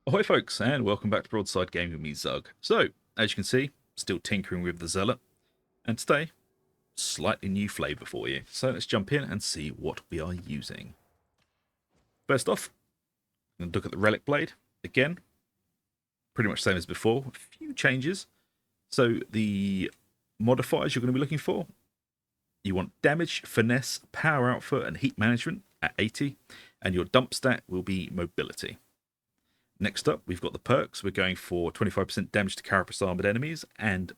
Ahoy folks, and welcome back to Broadside Gaming with me, Zug. So, as you can see, still tinkering with the Zealot, and today, slightly new flavour for you. So let's jump in and see what we are using. First off, I'm going to look at the Relic Blade. Again, pretty much same as before, a few changes. So the modifiers you're going to be looking for, you want damage, finesse, power output, and heat management at 80, and your dump stat will be mobility. Next up, we've got the perks. We're going for 25% damage to carapace armored enemies and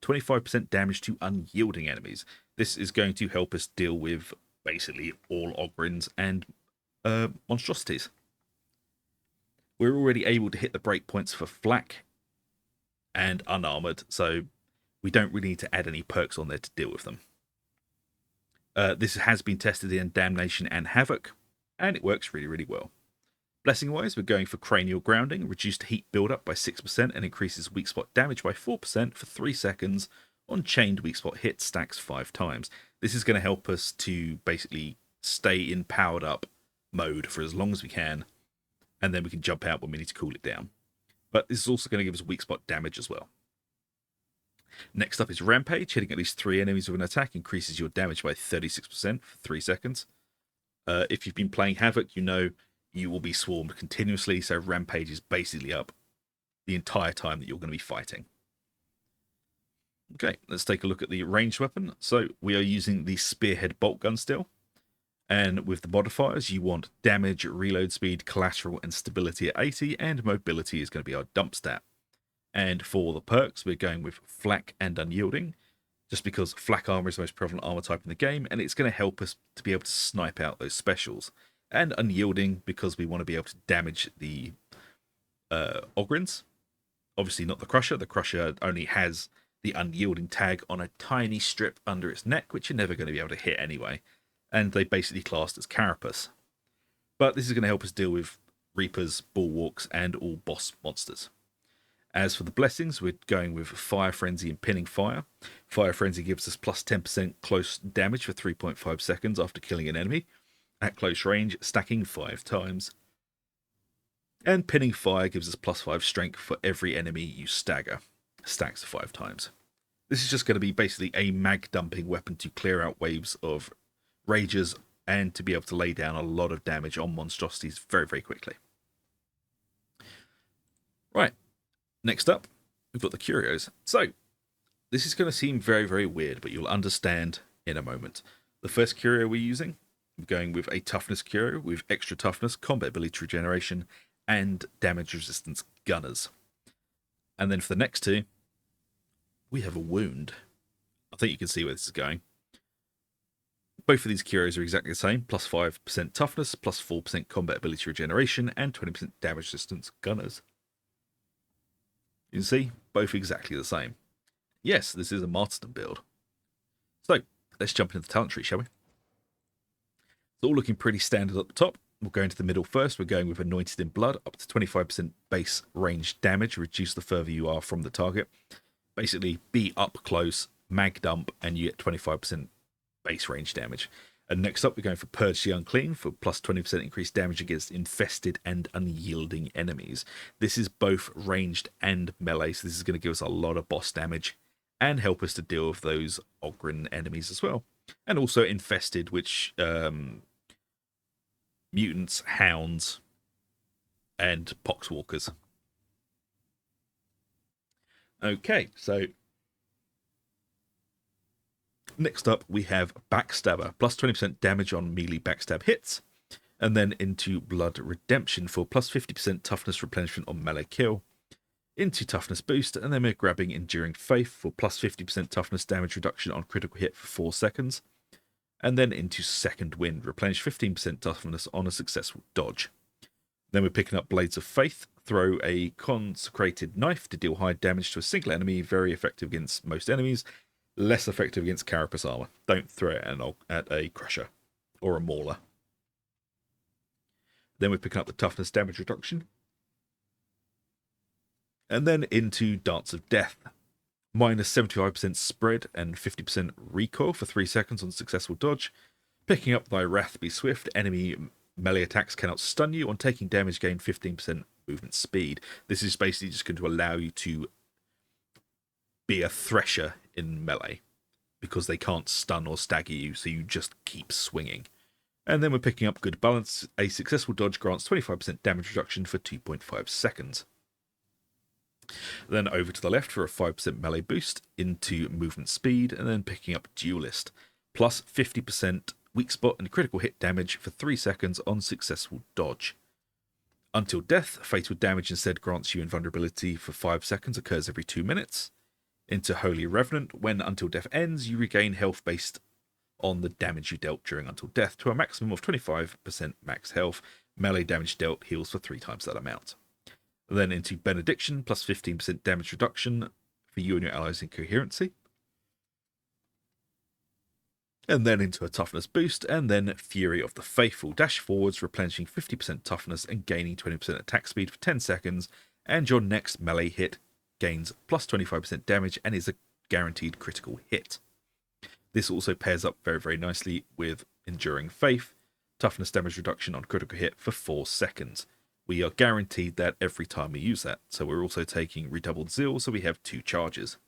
25% damage to unyielding enemies. This is going to help us deal with basically all Ogryns and monstrosities. We're already able to hit the breakpoints for flak and unarmored, so we don't really need to add any perks on there to deal with them. This has been tested in Damnation and Havoc, and it works really, really well. Blessing wise, we're going for cranial grounding, reduced heat buildup by 6% and increases weak spot damage by 4% for 3 seconds on chained weak spot hit stacks 5 times. This is going to help us to basically stay in powered up mode for as long as we can, and then we can jump out when we need to cool it down. But this is also going to give us weak spot damage as well. Next up is Rampage. Hitting at least 3 enemies with an attack increases your damage by 36% for 3 seconds. If you've been playing Havoc, you know you will be swarmed continuously, so Rampage is basically up the entire time that you're going to be fighting. Okay, let's take a look at the ranged weapon. So we are using the Spearhead bolt gun still, and with the modifiers you want damage, reload speed, collateral, and stability at 80, and mobility is going to be our dump stat. And for the perks, we're going with flak and unyielding, just because flak armor is the most prevalent armor type in the game, and it's going to help us to be able to snipe out those specials. And unyielding, because we want to be able to damage the Ogryns. Obviously not the Crusher. The Crusher only has the unyielding tag on a tiny strip under its neck, which you're never going to be able to hit anyway. And they basically classed as carapace. But this is going to help us deal with Reapers, Bulwarks, and all boss monsters. As for the blessings, we're going with Fire Frenzy and Pinning Fire. Fire Frenzy gives us plus 10% close damage for 3.5 seconds after killing an enemy at close range, stacking 5 times. And Pinning Fire gives us plus 5 strength for every enemy you stagger, stacks 5 times. This is just going to be basically a mag dumping weapon to clear out waves of ragers and to be able to lay down a lot of damage on monstrosities very, very quickly. Right, next up, we've got the curios. So, this is going to seem very, very weird, but you'll understand in a moment. The first curio we're using, we're going with a toughness curio with extra toughness, combat ability regeneration, and damage resistance gunners. And then for the next two, we have a wound. I think you can see where this is going. Both of these curios are exactly the same, plus 5% toughness, plus 4% combat ability regeneration, and 20% damage resistance gunners. You can see, both exactly the same. Yes, this is a Martyrdom build. So, let's jump into the talent tree, shall we? It's all looking pretty standard at the top. We'll go into the middle first. We're going with Anointed in Blood, up to 25% base range damage, reduce the further you are from the target. Basically, be up close, mag dump, and you get 25% base range damage. And next up, we're going for Purge the Unclean for plus 20% increased damage against infested and unyielding enemies. This is both ranged and melee, so this is going to give us a lot of boss damage and help us to deal with those Ogryn enemies as well. And also infested, which mutants, hounds, and poxwalkers. Okay, so next up we have Backstabber, plus 20% damage on melee backstab hits, and then into Blood Redemption for plus 50% toughness replenishment on melee kill, into Toughness Boost, and then we're grabbing Enduring Faith for plus 50% toughness damage reduction on critical hit for 4 seconds, and then into Second Wind, replenish 15% toughness on a successful dodge. Then we're picking up Blades of Faith, throw a Consecrated Knife to deal high damage to a single enemy, very effective against most enemies, less effective against carapace armor. Don't throw it at a Crusher or a Mauler. Then we're picking up the Toughness damage reduction. And then into Dance of Death, minus 75% spread and 50% recoil for 3 seconds on successful dodge. Picking up Thy Wrath Be Swift, enemy melee attacks cannot stun you. On taking damage, gain 15% movement speed. This is basically just going to allow you to be a thresher in melee, because they can't stun or stagger you, so you just keep swinging. And then we're picking up good balance. A successful dodge grants 25% damage reduction for 2.5 seconds. Then over to the left for a 5% melee boost into movement speed, and then picking up Duelist, plus 50% weak spot and critical hit damage for 3 seconds on successful dodge. Until death, fatal damage instead grants you invulnerability for 5 seconds, occurs every 2 minutes. Into Holy Revenant, when until death ends, you regain health based on the damage you dealt during until death to a maximum of 25% max health. Melee damage dealt heals for 3 times that amount. Then into Benediction, plus 15% damage reduction for you and your allies in coherency. And then into a toughness boost, and then Fury of the Faithful. Dash forwards, replenishing 50% toughness and gaining 20% attack speed for 10 seconds, and your next melee hit gains plus 25% damage and is a guaranteed critical hit. This also pairs up very, very nicely with Enduring Faith, toughness damage reduction on critical hit for 4 seconds. We are guaranteed that every time we use that, so we're also taking Redoubled Zeal, so we have 2 charges.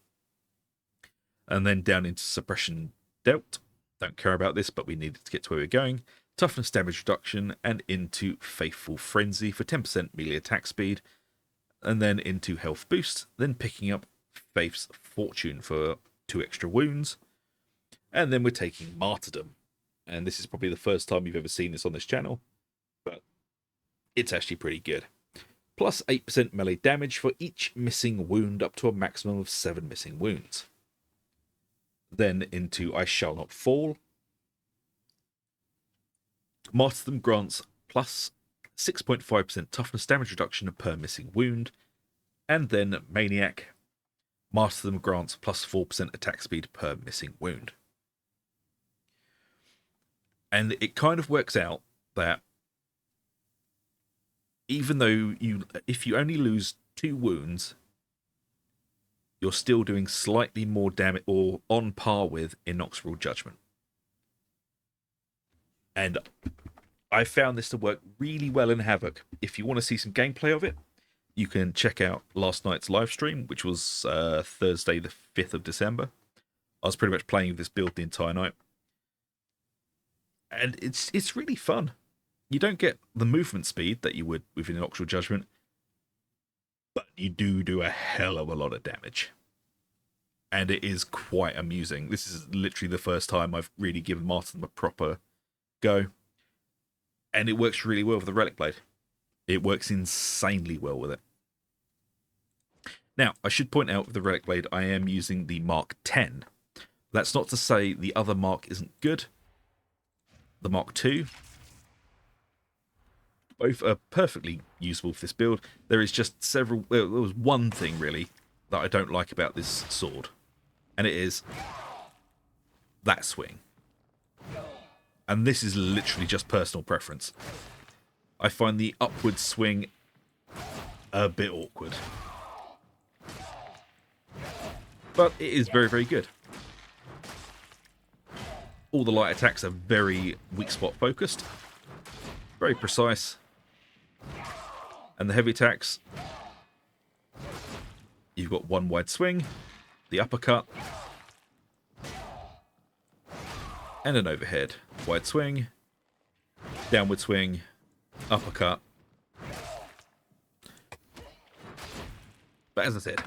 And then down into Suppression Dealt. Don't care about this, but we needed to get to where we're going. Toughness damage reduction, and into Faithful Frenzy for 10% melee attack speed, and then into Health Boost, then picking up Faith's Fortune for 2 extra wounds, and then we're taking Martyrdom. And this is probably the first time you've ever seen this on this channel, but it's actually pretty good. Plus 8% melee damage for each missing wound, up to a maximum of 7 missing wounds. Then into I Shall Not Fall. Martyrdom grants plus 6.5% toughness damage reduction per missing wound. And then Maniac. Martyrdom grants plus 4% attack speed per missing wound. And it kind of works out that even though if you only lose 2 wounds, you're still doing slightly more damage, or on par with Innoxeral Judgment. And I found this to work really well in Havoc. If you want to see some gameplay of it, you can check out last night's live stream, which was Thursday the 5th of December. I was pretty much playing with this build the entire night. And it's really fun. You don't get the movement speed that you would with Innoxeral Judgment, but you do a hell of a lot of damage. And it is quite amusing. This is literally the first time I've really given Martyrdom a proper go. And it works really well with the Relic Blade. It works insanely well with it. Now, I should point out with the Relic Blade, I am using the Mark 10. That's not to say the other Mark isn't good. The Mark 2... both are perfectly usable for this build. There is just several... Well, there was one thing, really, that I don't like about this sword. And it is that swing. And this is literally just personal preference. I find the upward swing a bit awkward. But it is very, very good. All the light attacks are very weak spot focused. Very precise. And the heavy attacks, you've got one wide swing, the uppercut, and an overhead. Wide swing, downward swing, uppercut. But as I said,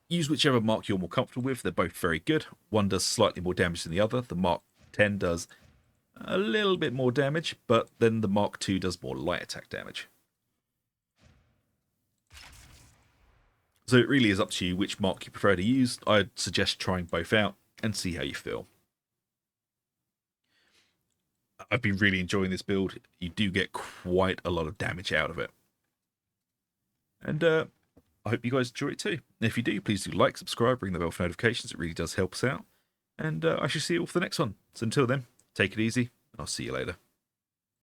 use whichever mark you're more comfortable with. They're both very good. One does slightly more damage than the other. The Mark 10 does a little bit more damage, but then the Mark 2 does more light attack damage. So it really is up to you which mark you prefer to use. I'd suggest trying both out and see how you feel. I've been really enjoying this build. You do get quite a lot of damage out of it. And I hope you guys enjoy it too. And if you do, please do like, subscribe, ring the bell for notifications. It really does help us out. And I shall see you all for the next one. So until then, take it easy, and I'll see you later.